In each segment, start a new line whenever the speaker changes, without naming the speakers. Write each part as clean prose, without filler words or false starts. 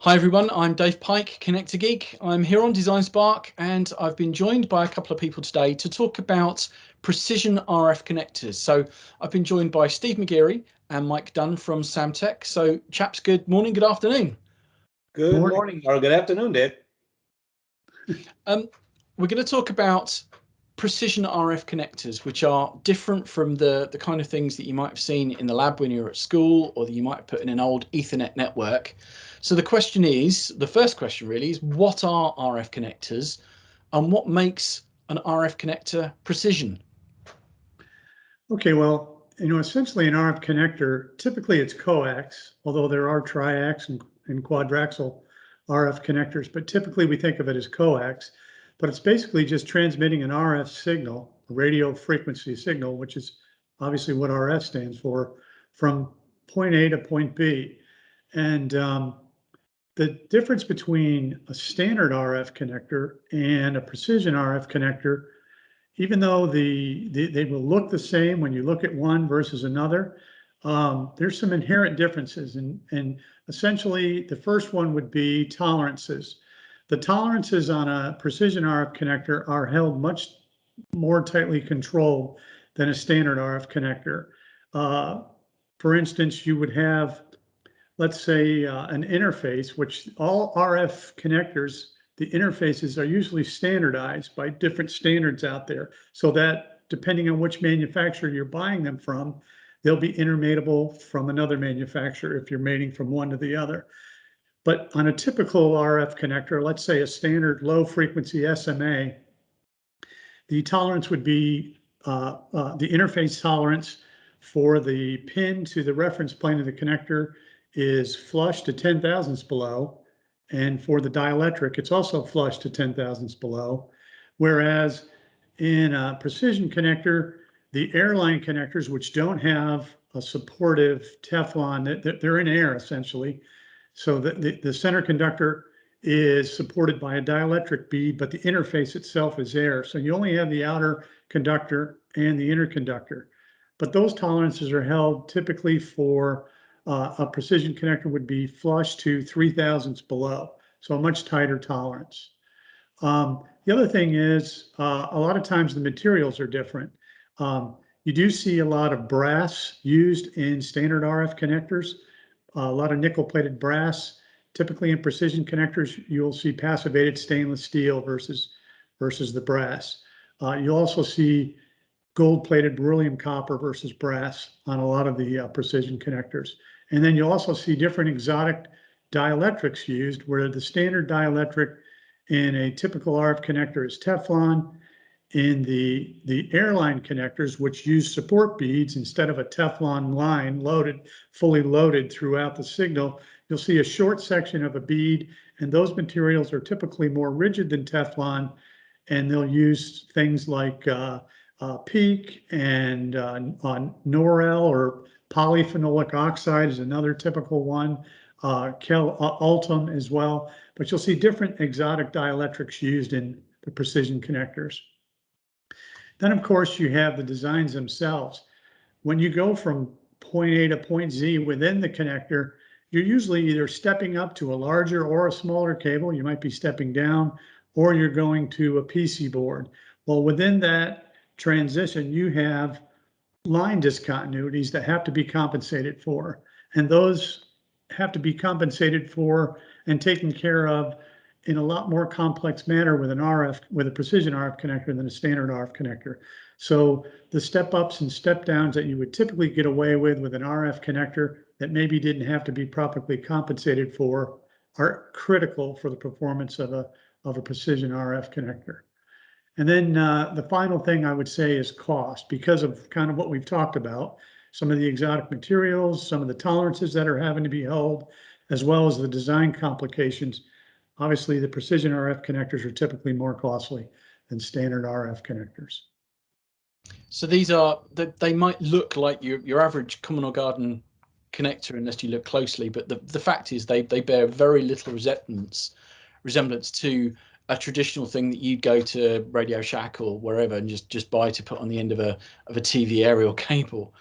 Hi everyone, I'm Dave Pike, Connector Geek. I'm here on Design Spark and I've been joined by a couple of people today to talk about precision RF connectors. So I've been joined by Steve McGeary and Mike Dunn from Samtec. So chaps, good morning, good afternoon.
Good morning or good afternoon, Dave.
We're going to talk about precision RF connectors, which are different from the kind of things that you might have seen in the lab when you were at school or that you might have put in an old Ethernet network. So the first question really is, what are RF connectors and what makes an RF connector precision?
Okay, well, essentially an RF connector, typically it's coax, although there are triax and quadraxle RF connectors, but typically we think of it as coax. But it's basically just transmitting an RF signal, a radio frequency signal, which is obviously what RF stands for, from point A to point B. And the difference between a standard RF connector and a precision RF connector, even though they will look the same when you look at one versus another, there's some inherent differences. And essentially, the first one would be tolerances. The tolerances on a precision RF connector are held much more tightly controlled than a standard RF connector. For instance, you would have, let's say, an interface, which all RF connectors, the interfaces are usually standardized by different standards out there, so that depending on which manufacturer you're buying them from, they'll be intermatable from another manufacturer if you're mating from one to the other. But on a typical RF connector, let's say a standard low frequency SMA, the tolerance would be the interface tolerance for the pin to the reference plane of the connector is flush to 10 thousandths below. And for the dielectric, it's also flush to 10 thousandths below. Whereas in a precision connector, the airline connectors, which don't have a supportive Teflon, they're in air essentially. So the center conductor is supported by a dielectric bead, but the interface itself is air. So you only have the outer conductor and the inner conductor. But those tolerances are held typically for a precision connector would be flush to 3 thousandths below. So a much tighter tolerance. The other thing is a lot of times the materials are different. You do see a lot of brass used in standard RF connectors. A lot of nickel-plated brass. Typically in precision connectors, you'll see passivated stainless steel versus the brass. You'll also see gold-plated beryllium copper versus brass on a lot of the precision connectors. And then you'll also see different exotic dielectrics used, where the standard dielectric in a typical RF connector is Teflon. In the airline connectors, which use support beads instead of a Teflon line fully loaded throughout the signal, you'll see a short section of a bead, and those materials are typically more rigid than Teflon, and they'll use things like PEEK and Norel, or polyphenolic oxide is another typical one, Ultem as well. But you'll see different exotic dielectrics used in the precision connectors. Then, of course, you have the designs themselves. When you go from point A to point Z within the connector, you're usually either stepping up to a larger or a smaller cable. You might be stepping down, or you're going to a PC board. Well, within that transition, you have line discontinuities that have to be compensated for. And those have to be compensated for and taken care of in a lot more complex manner with a precision RF connector than a standard RF connector. So the step ups and step downs that you would typically get away with an RF connector that maybe didn't have to be properly compensated for are critical for the performance of a precision RF connector. And then the final thing I would say is cost, because of kind of what we've talked about, some of the exotic materials, some of the tolerances that are having to be held, as well as the design complications. Obviously, the precision RF connectors are typically more costly than standard RF connectors.
So they might look like your average common or garden connector unless you look closely, but the fact is they bear very little resemblance to a traditional thing that you'd go to Radio Shack or wherever and just buy to put on the end of a TV aerial cable.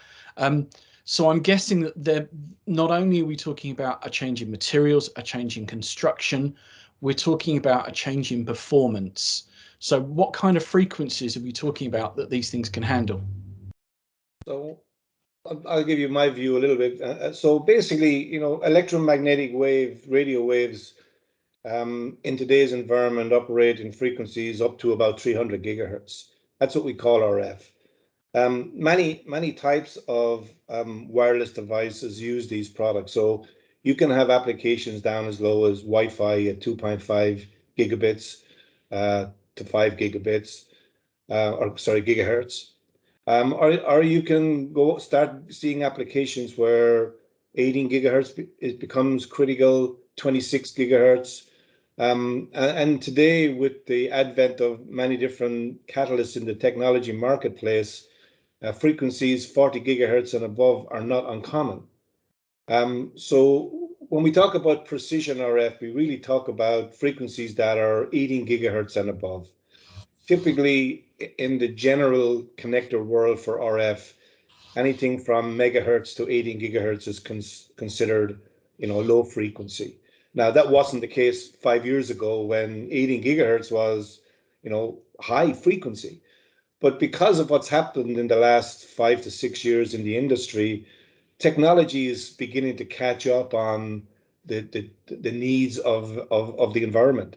So I'm guessing that they're not only are we talking about a change in materials, a change in construction, we're talking about a change in performance. So what kind of frequencies are we talking about that these things can handle?
So I'll give you my view a little bit. So basically, electromagnetic wave, radio waves, in today's environment operate in frequencies up to about 300 gigahertz. That's what we call RF. Many types of wireless devices use these products. So you can have applications down as low as Wi-Fi at 2.5 gigabits to 5 gigabits, gigahertz. Or you can start seeing applications where 18 gigahertz it becomes critical, 26 gigahertz. And today, with the advent of many different catalysts in the technology marketplace, frequencies 40 gigahertz and above are not uncommon. So when we talk about precision RF, we really talk about frequencies that are 18 gigahertz and above. Typically, in the general connector world for RF, anything from megahertz to 18 gigahertz is considered, low frequency. Now, that wasn't the case 5 years ago when 18 gigahertz was, high frequency. But because of what's happened in the last 5 to 6 years in the industry, technology is beginning to catch up on the needs of the environment.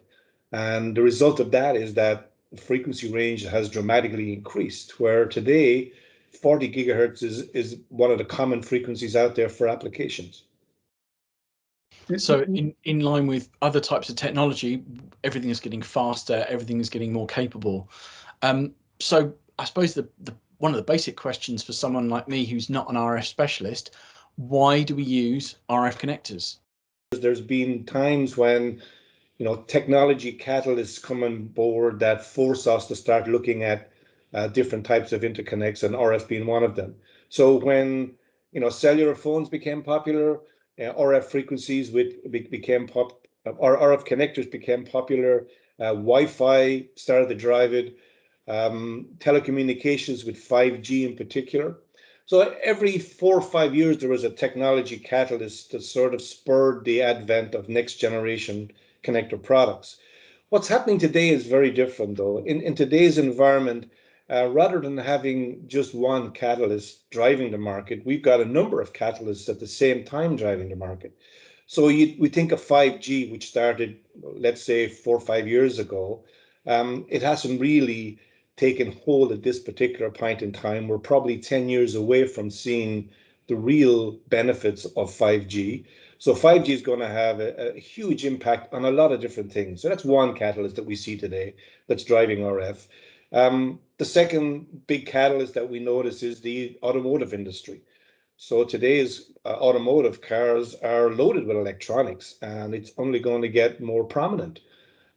And the result of that is that the frequency range has dramatically increased, where today 40 gigahertz is one of the common frequencies out there for applications.
So in line with other types of technology, everything is getting faster, everything is getting more capable. So I suppose the one of the basic questions for someone like me who's not an RF specialist, why do we use RF connectors?
There's been times when technology catalysts come on board that force us to start looking at different types of interconnects, and RF being one of them. So when cellular phones became popular, RF frequencies became or RF connectors became popular. Wi-Fi started to drive it. Telecommunications with 5G in particular. So every 4 or 5 years, there was a technology catalyst that sort of spurred the advent of next generation connector products. What's happening today is very different, though. In today's environment, rather than having just one catalyst driving the market, we've got a number of catalysts at the same time driving the market. So we think of 5G, which started, let's say, 4 or 5 years ago. It hasn't really taken hold at this particular point in time. We're probably 10 years away from seeing the real benefits of 5G. So 5G is going to have a huge impact on a lot of different things. So that's one catalyst that we see today that's driving RF. The second big catalyst that we notice is the automotive industry. So today's automotive cars are loaded with electronics, and it's only going to get more prominent.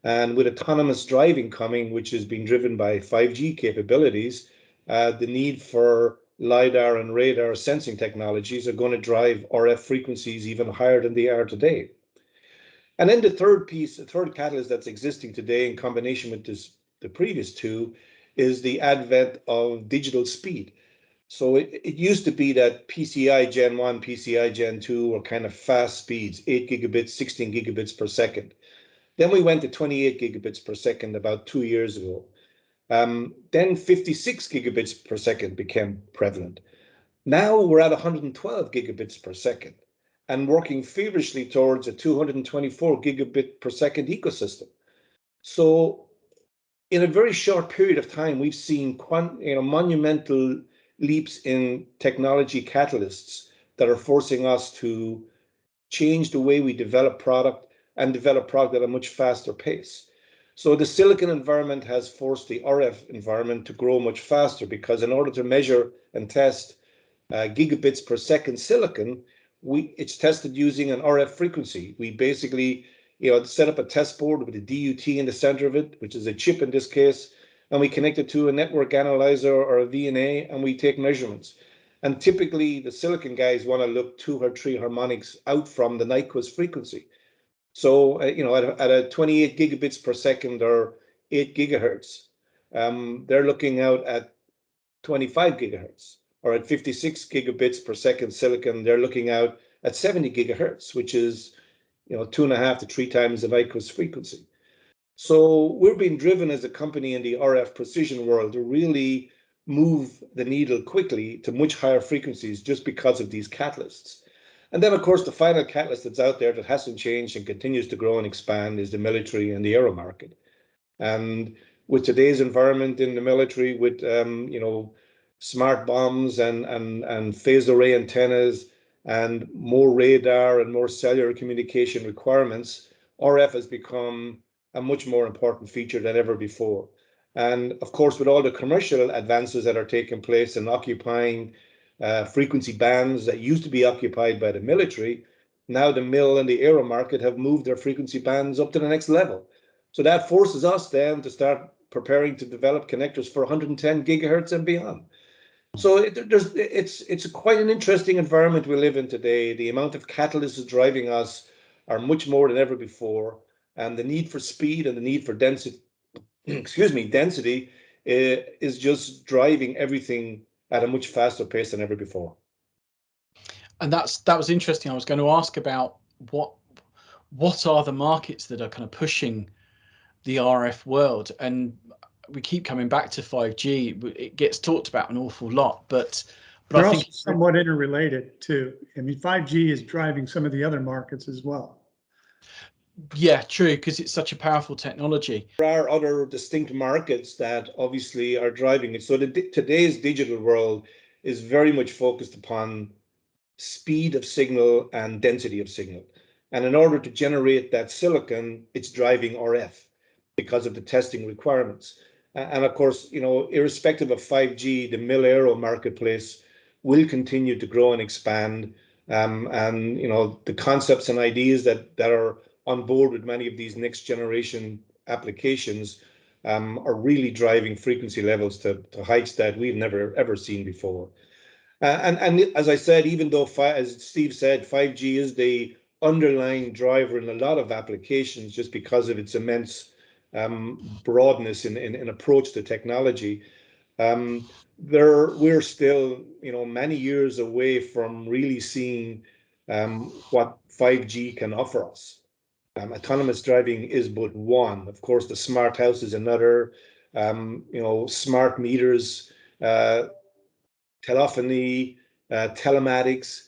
And with autonomous driving coming, which is being driven by 5G capabilities, the need for LiDAR and radar sensing technologies are going to drive RF frequencies even higher than they are today. And then the third catalyst that's existing today in combination with the previous two, is the advent of digital speed. So it used to be that PCI Gen 1, PCI Gen 2 were kind of fast speeds, 8 gigabits, 16 gigabits per second. Then we went to 28 gigabits per second about 2 years ago. Then 56 gigabits per second became prevalent. Now we're at 112 gigabits per second and working feverishly towards a 224 gigabit per second ecosystem. So in a very short period of time, we've seen monumental leaps in technology catalysts that are forcing us to change the way we develop product and develop product at a much faster pace. So the silicon environment has forced the RF environment to grow much faster, because in order to measure and test gigabits per second silicon, it's tested using an RF frequency. We basically set up a test board with a DUT in the center of it, which is a chip in this case, and we connect it to a network analyzer or a VNA, and we take measurements. And typically, the silicon guys want to look 2 or 3 harmonics out from the Nyquist frequency. So, at a 28 gigabits per second or 8 gigahertz, they're looking out at 25 gigahertz. or at 56 gigabits per second silicon, they're looking out at 70 gigahertz, which is 2.5 to 3 times the Nyquist frequency. So we're being driven as a company in the RF precision world to really move the needle quickly to much higher frequencies just because of these catalysts. And then, of course, the final catalyst that's out there that hasn't changed and continues to grow and expand is the military and the aero market. And with today's environment in the military, with smart bombs and phased array antennas and more radar and more cellular communication requirements, RF has become a much more important feature than ever before. And of course, with all the commercial advances that are taking place and occupying frequency bands that used to be occupied by the military, now the mil and the aero market have moved their frequency bands up to the next level. So that forces us then to start preparing to develop connectors for 110 gigahertz and beyond. So it's quite an interesting environment we live in today. The amount of catalysts driving us are much more than ever before, and the need for speed and the need for density, density is just driving everything at a much faster pace than ever before.
And that was interesting. I was going to ask about what are the markets that are kind of pushing the RF world, and we keep coming back to 5G. It gets talked about an awful lot, but
they're
I think
also somewhat interrelated too. I mean, 5G is driving some of the other markets as well.
Yeah, true, because it's such a powerful technology.
There are other distinct markets that obviously are driving it. So today's digital world is very much focused upon speed of signal and density of signal. And in order to generate that silicon, it's driving RF because of the testing requirements. And of course, irrespective of 5G, the mil-aero marketplace will continue to grow and expand. And the concepts and ideas that are on board with many of these next generation applications are really driving frequency levels to heights that we've never ever seen before. And as I said, even though, as Steve said, 5G is the underlying driver in a lot of applications just because of its immense broadness in approach to technology, we're still, many years away from really seeing what 5G can offer us. Autonomous driving is but one. Of course, the smart house is another. Smart meters, telephony, telematics.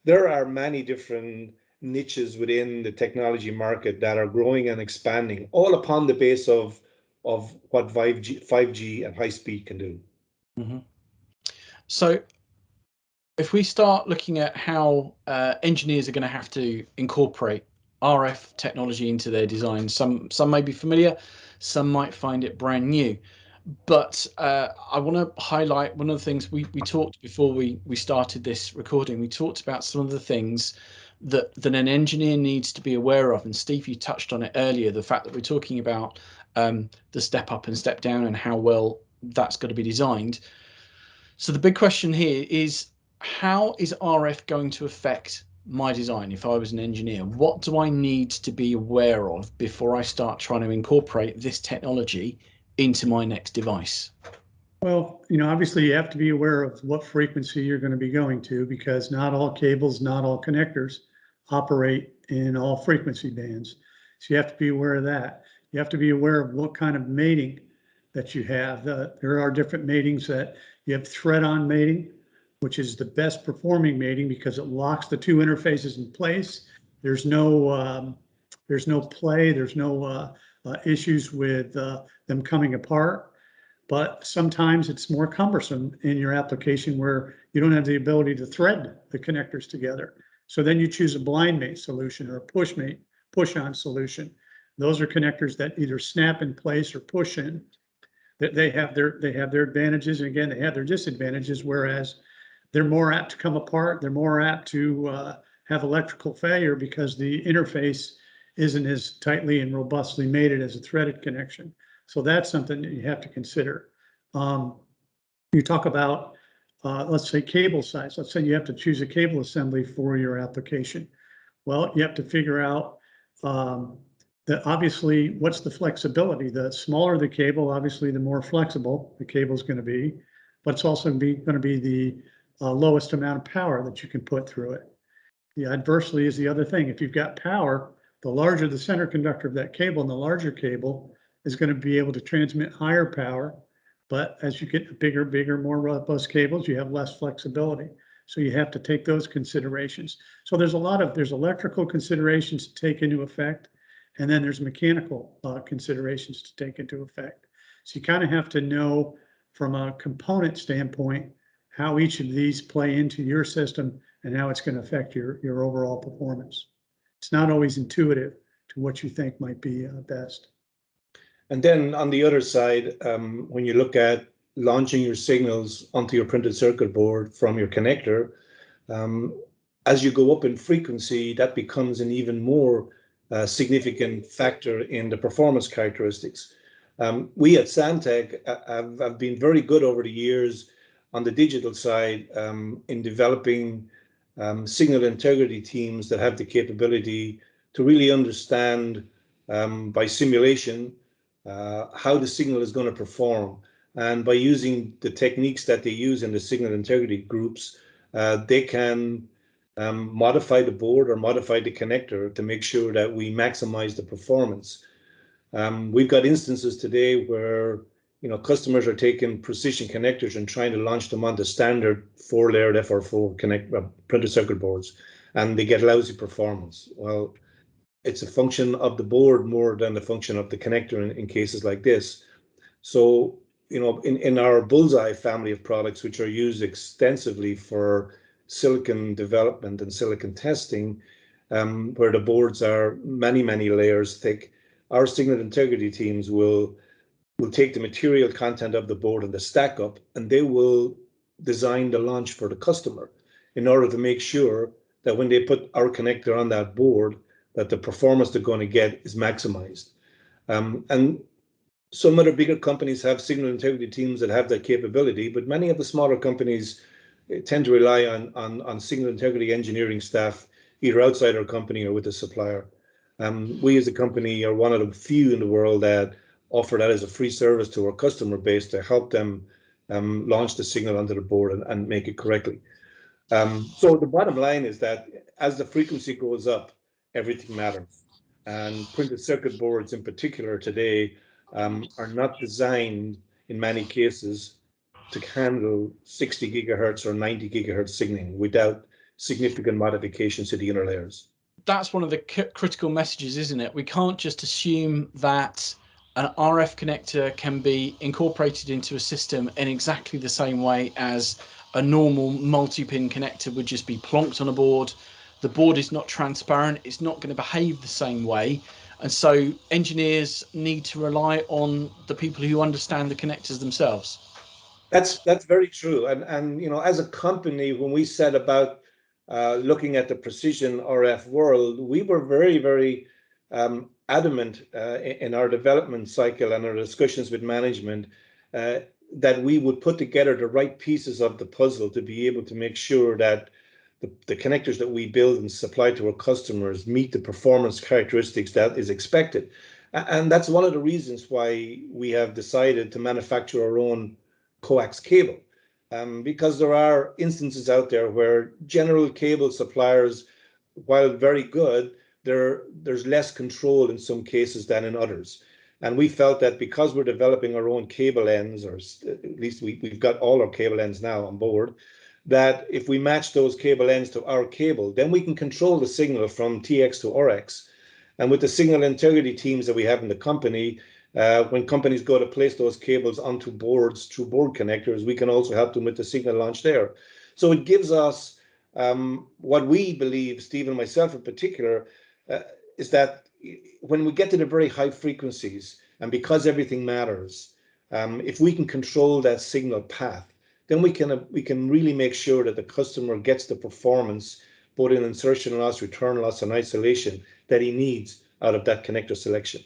There are many different niches within the technology market that are growing and expanding, all upon the base of what 5G and high speed can do.
Mm-hmm. So if we start looking at how engineers are going to have to incorporate RF technology into their design, some may be familiar, some might find it brand new. But I want to highlight one of the things we talked before we started this recording. We talked about some of the things that an engineer needs to be aware of. And Steve, you touched on it earlier, the fact that we're talking about the step up and step down and how well that's got to be designed. So the big question here is, how is RF going to affect my design if I was an engineer? What do I need to be aware of before I start trying to incorporate this technology into my next device?
Well, obviously you have to be aware of what frequency you're going to be going to, because not all cables, not all connectors operate in all frequency bands. So you have to be aware of that. You have to be aware of what kind of mating that you have. There are different matings that you have thread-on mating, which is the best performing mating because it locks the two interfaces in place. There's no play, there's no issues with them coming apart. But sometimes it's more cumbersome in your application where you don't have the ability to thread the connectors together. So then you choose a blind mate solution or a push-on solution. Those are connectors that either snap in place or push in. That they have their advantages, and again, they have their disadvantages, whereas they're more apt to come apart. They're more apt to have electrical failure because the interface isn't as tightly and robustly mated as a threaded connection. So that's something that you have to consider. You talk about, let's say, cable size. Let's say you have to choose a cable assembly for your application. Well, you have to figure out that obviously what's the flexibility. The smaller the cable, obviously, the more flexible the cable is going to be, but it's also going to be lowest amount of power that you can put through it. The adversely is the other thing. If you've got power, the larger the center conductor of that cable, and the larger cable is going to be able to transmit higher power. But as you get bigger, more robust cables, you have less flexibility. So you have to take those considerations. So there's electrical considerations to take into effect, and then there's mechanical considerations to take into effect. So you kind of have to know from a component standpoint how each of these play into your system and how it's going to affect your overall performance. It's not always intuitive to what you think might be best.
And then on the other side, when you look at launching your signals onto your printed circuit board from your connector, as you go up in frequency, that becomes an even more significant factor in the performance characteristics. We at Samtec have been very good over the years on the digital side in developing signal integrity teams that have the capability to really understand by simulation how the signal is going to perform. And by using the techniques that they use in the signal integrity groups, they can modify the board or modify the connector to make sure that we maximize the performance. We've got instances today where customers are taking precision connectors and trying to launch them onto standard 4-layered FR4 printed circuit boards, and they get lousy performance. Well, it's a function of the board more than the function of the connector in cases like this. So, in our Bullseye family of products, which are used extensively for silicon development and silicon testing, where the boards are many, many layers thick, our signal integrity teams will take the material content of the board and the stack up, and they will design the launch for the customer in order to make sure that when they put our connector on that board, that the performance they're going to get is maximized. And some other bigger companies have signal integrity teams that have that capability, but many of the smaller companies tend to rely on signal integrity engineering staff, either outside our company or with a supplier. We as a company are one of the few in the world that offer that as a free service to our customer base to help them launch the signal onto the board and make it correctly. So the bottom line is that as the frequency goes up, everything matters. And printed circuit boards in particular today are not designed in many cases to handle 60 gigahertz or 90 gigahertz signaling without significant modifications to the inner layers.
That's one of the critical messages, isn't it? We can't just assume that an RF connector can be incorporated into a system in exactly the same way as a normal multi-pin connector would just be plonked on a board. The board is not transparent, it's not going to behave the same way. And so engineers need to rely on the people who understand the connectors themselves.
That's very true. And as a company, when we set about looking at the precision RF world, we were very, very adamant in our development cycle and our discussions with management that we would put together the right pieces of the puzzle to be able to make sure that the connectors that we build and supply to our customers meet the performance characteristics that is expected. And that's one of the reasons why we have decided to manufacture our own coax cable. Because there are instances out there where general cable suppliers, while very good, there's less control in some cases than in others. And we felt that because we're developing our own cable ends, or at least we've got all our cable ends now on board, that if we match those cable ends to our cable, then we can control the signal from TX to RX. And with the signal integrity teams that we have in the company, when companies go to place those cables onto boards through board connectors, we can also help them with the signal launch there. So it gives us what we believe, Steve and myself in particular, is that when we get to the very high frequencies, and because everything matters, if we can control that signal path, then we can really make sure that the customer gets the performance, both in insertion loss, return loss, and isolation that he needs out of that connector selection.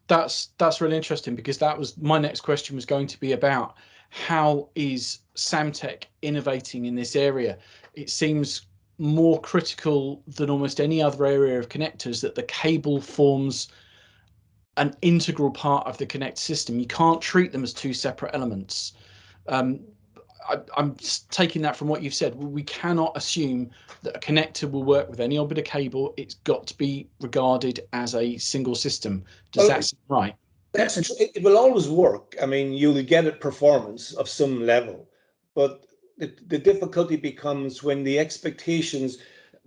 That's really interesting, because that was my next question, was going to be about how is Samtec innovating in this area. It seems more critical than almost any other area of connectors that the cable forms an integral part of the connect system. You can't treat them as two separate elements. I'm taking that from what you've said. We cannot assume that a connector will work with any orbiter cable. It's got to be regarded as a single system. Does
Well,
that seem right?
that's true. It will always work. I mean, you'll get a performance of some level, but the difficulty becomes when the expectations,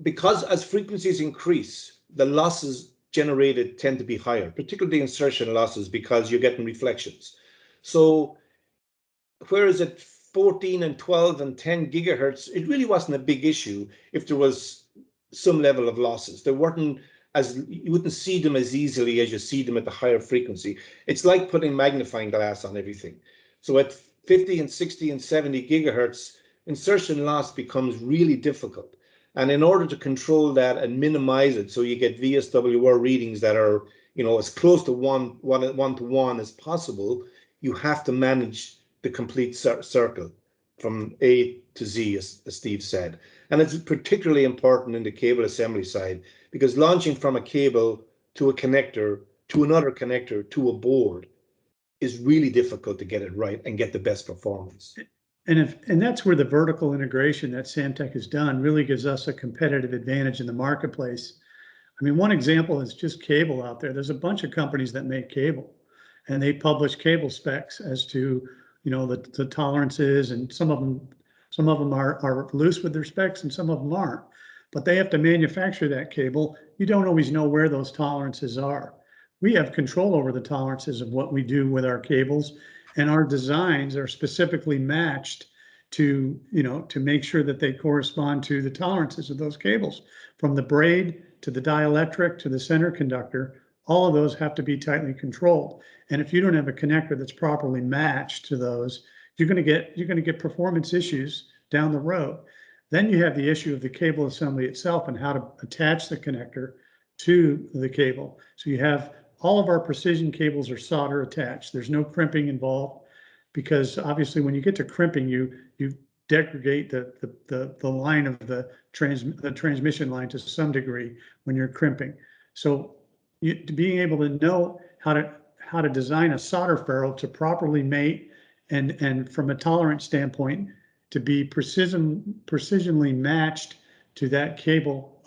because as frequencies increase, the losses generated tend to be higher, particularly the insertion losses, because you're getting reflections. So whereas at 14 and 12 and 10 gigahertz, it really wasn't a big issue if there was some level of losses. There weren't as you wouldn't see them as easily as you see them at the higher frequency. It's like putting magnifying glass on everything. So at 50 and 60 and 70 gigahertz, insertion loss becomes really difficult. And in order to control that and minimize it, so you get VSWR readings that are, as close to one to one as possible, you have to manage the complete circle from A to Z, as Steve said. And it's particularly important in the cable assembly side because launching from a cable to a connector to another connector to a board is really difficult to get it right and get the best performance.
And that's where the vertical integration that Samtec has done really gives us a competitive advantage in the marketplace. I mean, one example is just cable out there. There's a bunch of companies that make cable and they publish cable specs as to, the tolerances, and some of them are loose with their specs and some of them aren't. But they have to manufacture that cable. You don't always know where those tolerances are. We have control over the tolerances of what we do with our cables, and our designs are specifically matched to, to make sure that they correspond to the tolerances of those cables, from the braid to the dielectric to the center conductor. All of those have to be tightly controlled. And if you don't have a connector that's properly matched to those, you're going to get performance issues down the road. Then you have the issue of the cable assembly itself and how to attach the connector to the cable. So you have all of our precision cables are solder attached. There's no crimping involved, because obviously when you get to crimping, you degrade the line of the transmission line to some degree when you're crimping. So being able to know how to design a solder ferrule to properly mate and from a tolerance standpoint to be precisionally matched to that cable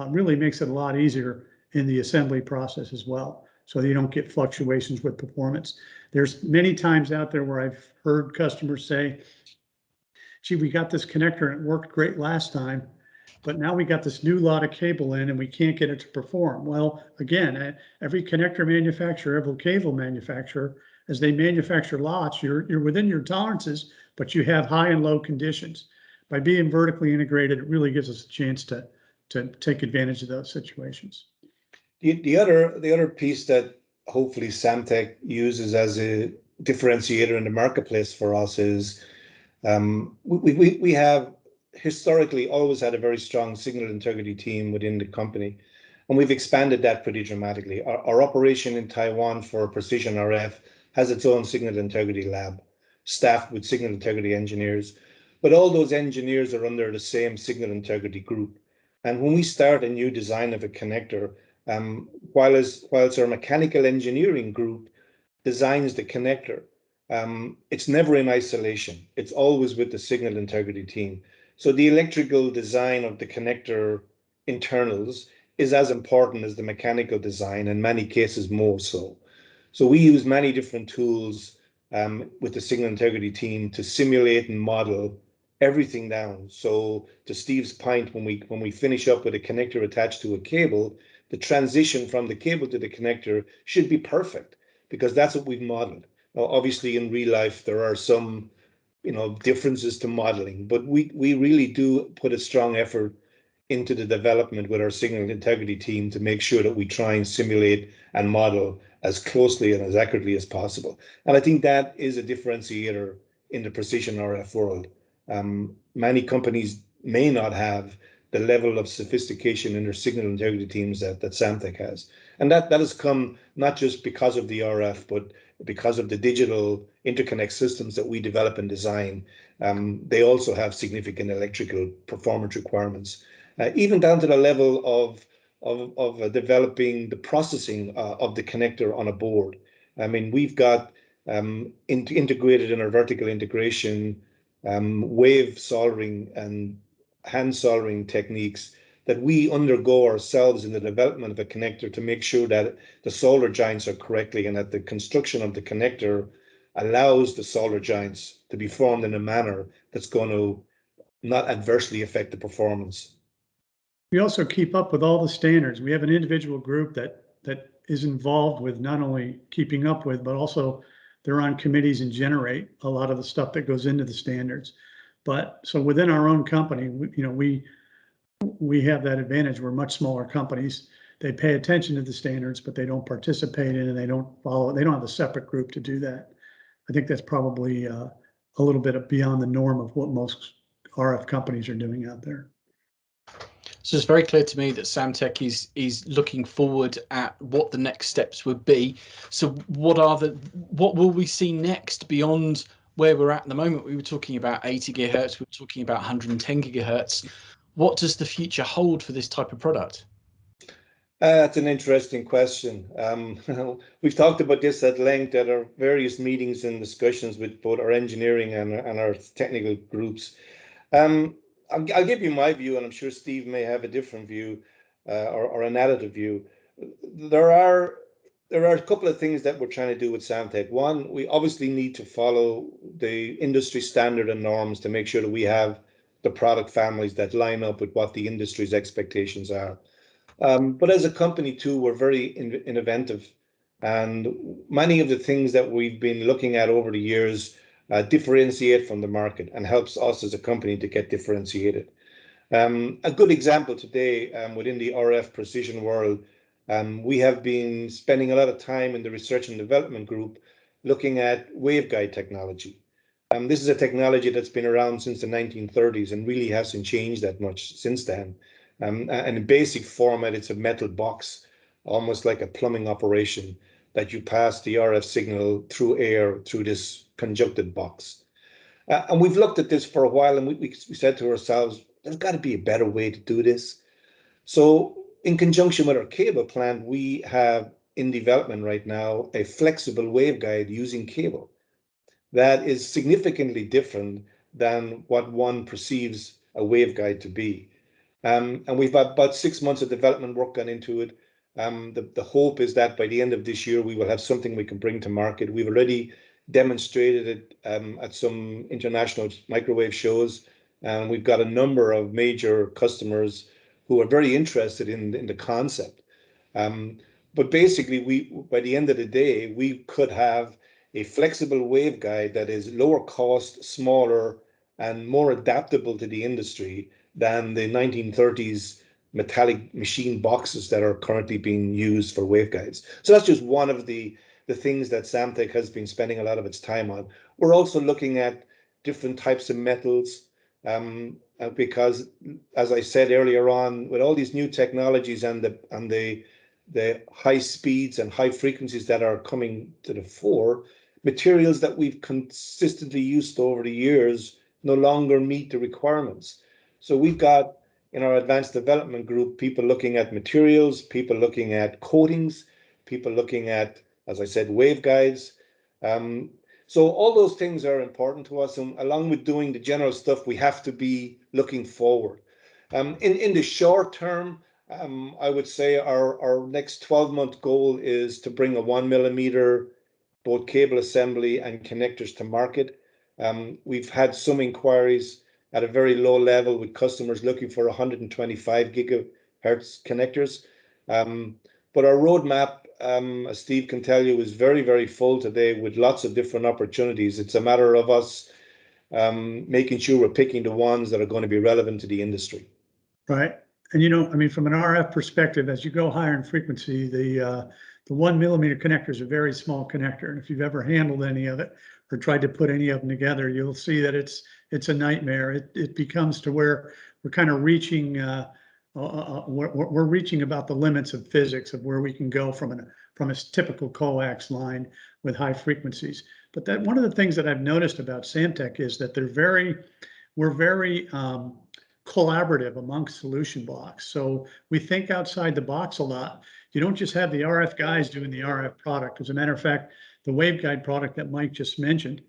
really makes it a lot easier in the assembly process as well, so you don't get fluctuations with performance. There's many times out there where I've heard customers say, gee, we got this connector and it worked great last time, but now we got this new lot of cable in and we can't get it to perform. Well, again, every connector manufacturer, every cable manufacturer, as they manufacture lots, you're within your tolerances, but you have high and low conditions. By being vertically integrated, it really gives us a chance to take advantage of those situations.
The other piece that hopefully Samtec uses as a differentiator in the marketplace for us is we have historically always had a very strong signal integrity team within the company, and we've expanded that pretty dramatically. Our operation in Taiwan for Precision RF has its own signal integrity lab, staffed with signal integrity engineers, but all those engineers are under the same signal integrity group. And when we start a new design of a connector, whilst our mechanical engineering group designs the connector, it's never in isolation. It's always with the signal integrity team. So the electrical design of the connector internals is as important as the mechanical design, in many cases more so. So we use many different tools with the signal integrity team to simulate and model everything down. So to Steve's point, when we finish up with a connector attached to a cable, the transition from the cable to the connector should be perfect because that's what we've modeled. Now, obviously, in real life, there are some, differences to modeling, but we really do put a strong effort into the development with our signal integrity team to make sure that we try and simulate and model as closely and as accurately as possible. And I think that is a differentiator in the precision RF world. Many companies may not have the level of sophistication in their signal integrity teams that Samtec has. And that has come not just because of the RF, but because of the digital interconnect systems that we develop and design. They also have significant electrical performance requirements, even down to the level of developing the processing of the connector on a board. I mean, we've got integrated in our vertical integration wave soldering and hand soldering techniques that we undergo ourselves in the development of a connector to make sure that the solder joints are correctly and that the construction of the connector allows the solder joints to be formed in a manner that's going to not adversely affect the performance.
We also keep up with all the standards. We have an individual group that is involved with not only keeping up with, but also they're on committees and generate a lot of the stuff that goes into the standards. But so within our own company, we have that advantage. We're much smaller companies. They pay attention to the standards, but they don't participate in it. They don't follow. They don't have a separate group to do that. I think that's probably a little bit beyond the norm of what most RF companies are doing out there.
So it's very clear to me that Samtec is looking forward at what the next steps would be. So what will we see next beyond where we're at the moment? We were talking about 80 gigahertz, we were talking about 110 gigahertz. What does the future hold for this type of product?
That's an interesting question. We've talked about this at length at our various meetings and discussions with both our engineering and our technical groups. I'll give you my view, and I'm sure Steve may have a different view or an additive view. There are a couple of things that we're trying to do with Samtec. One, we obviously need to follow the industry standard and norms to make sure that we have the product families that line up with what the industry's expectations are. But as a company too, we're very innovative, and many of the things that we've been looking at over the years differentiate from the market and helps us as a company to get differentiated. A good example today within the RF precision world, we have been spending a lot of time in the research and development group looking at waveguide technology. This is a technology that's been around since the 1930s and really hasn't changed that much since then. And in basic format, it's a metal box, almost like a plumbing operation, that you pass the RF signal through air through this conjuncted box. And we've looked at this for a while, and we said to ourselves, there's got to be a better way to do this. So in conjunction with our cable plant, we have in development right now a flexible waveguide using cable that is significantly different than what one perceives a waveguide to be. And we've had about 6 months of development work gone into it. The hope is that by the end of this year, we will have something we can bring to market. We've already demonstrated it at some international microwave shows, and we've got a number of major customers who are very interested in the concept. But basically, by the end of the day, we could have a flexible waveguide that is lower cost, smaller, and more adaptable to the industry than the 1930s metallic machine boxes that are currently being used for waveguides. So that's just one of the things that Samtec has been spending a lot of its time on. We're also looking at different types of metals because, as I said earlier on, with all these new technologies and the high speeds and high frequencies that are coming to the fore, materials that we've consistently used over the years no longer meet the requirements. So we've got in our advanced development group people looking at materials, people looking at coatings, people looking at, as I said, waveguides. So all those things are important to us, and along with doing the general stuff, we have to be looking forward. In the short term, I would say our next 12-month goal is to bring a 1 millimeter both cable assembly and connectors to market. We've had some inquiries at a very low level with customers looking for 125 gigahertz connectors. But our roadmap, as Steve can tell you, is very, very full today with lots of different opportunities. It's a matter of us making sure we're picking the ones that are going to be relevant to the industry.
Right. And, I mean, from an RF perspective, as you go higher in frequency, the 1 millimeter connector is a very small connector. And if you've ever handled any of it or tried to put any of them together, you'll see that it's a nightmare. It becomes to where we're kind of reaching, we're reaching about the limits of physics of where we can go from a typical coax line with high frequencies. But that one of the things that I've noticed about Samtec is that we're very collaborative amongst solution blocks. So we think outside the box a lot. You don't just have the RF guys doing the RF product. As a matter of fact, the waveguide product that Mike just mentioned,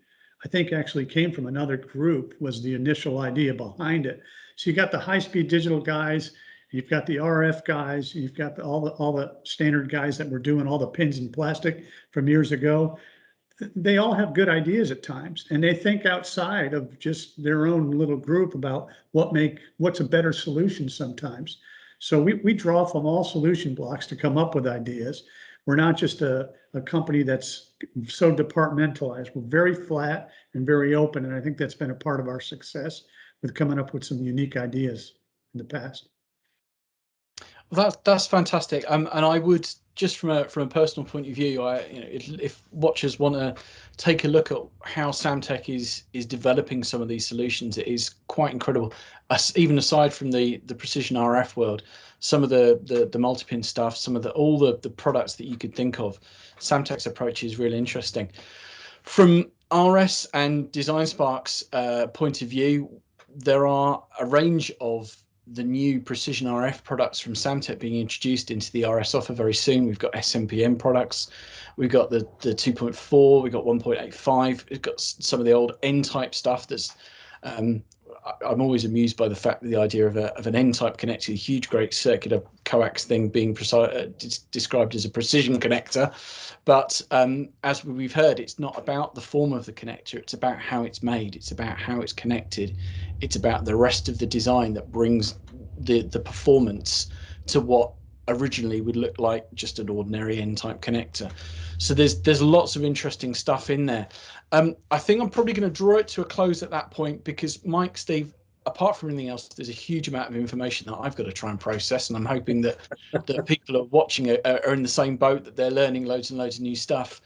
I think actually came from another group, was the initial idea behind it. So you got the high-speed digital guys, you've got the RF guys, you've got all the standard guys that were doing all the pins and plastic from years ago. They all have good ideas at times, and they think outside of just their own little group about what's a better solution sometimes. So we draw from all solution blocks to come up with ideas. We're not just a company that's so departmentalized. We're very flat and very open, and I think that's been a part of our success with coming up with some unique ideas in the past.
That's fantastic. And I would, just from a personal point of view, if watchers want to take a look at how Samtec is developing some of these solutions, it is quite incredible. Even aside from the precision RF world, some of the multi-pin stuff, some of all the products that you could think of, Samtec's approach is really interesting. From RS and Design Spark's point of view, there are a range of the new precision RF products from Samtec being introduced into the RS offer very soon. We've got SMPM products, we've got the 2.4, we've got 1.85, we've got some of the old N-type stuff that's I'm always amused by the fact that the idea of an N-type connector, a huge, great circular coax thing, being described as a precision connector. But as we've heard, it's not about the form of the connector, it's about how it's made, it's about how it's connected, it's about the rest of the design that brings the performance to what originally would look like just an ordinary N-type connector. So there's lots of interesting stuff in there. I think I'm probably going to draw it to a close at that point, because Mike, Steve, apart from anything else, there's a huge amount of information that I've got to try and process, and I'm hoping that people are watching are in the same boat, that they're learning loads and loads of new stuff.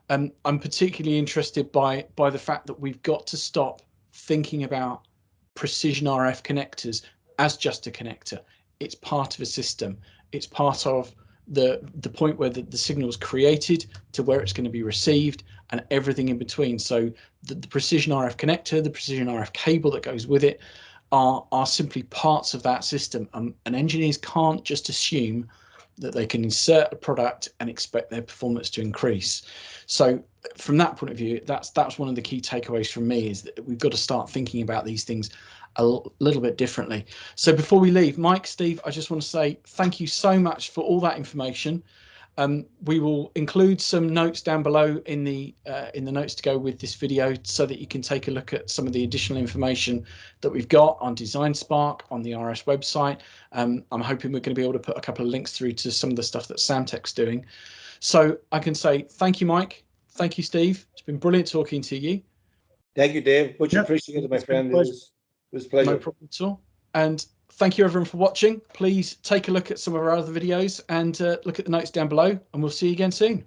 I'm particularly interested by the fact that we've got to stop thinking about precision RF connectors as just a connector. It's part of a system. It's part of the point where the signal is created to where it's going to be received, and everything in between. So the precision RF connector, the precision RF cable that goes with it are simply parts of that system. And engineers can't just assume that they can insert a product and expect their performance to increase. So from that point of view, that's one of the key takeaways from me, is that we've got to start thinking about these things a little bit differently. So before we leave, Mike, Steve, I just want to say thank you so much for all that information. We will include some notes down below in the notes to go with this video, so that you can take a look at some of the additional information that we've got on Design Spark, on the RS website. I'm hoping we're going to be able to put a couple of links through to some of the stuff that Samtec's doing. So I can say thank you, Mike. Thank you, Steve. It's been brilliant talking to you.
Thank you, Dave. Much appreciated, my friend. It was a pleasure.
No problem at all. And thank you everyone for watching. Please take a look at some of our other videos and look at the notes down below, and we'll see you again soon.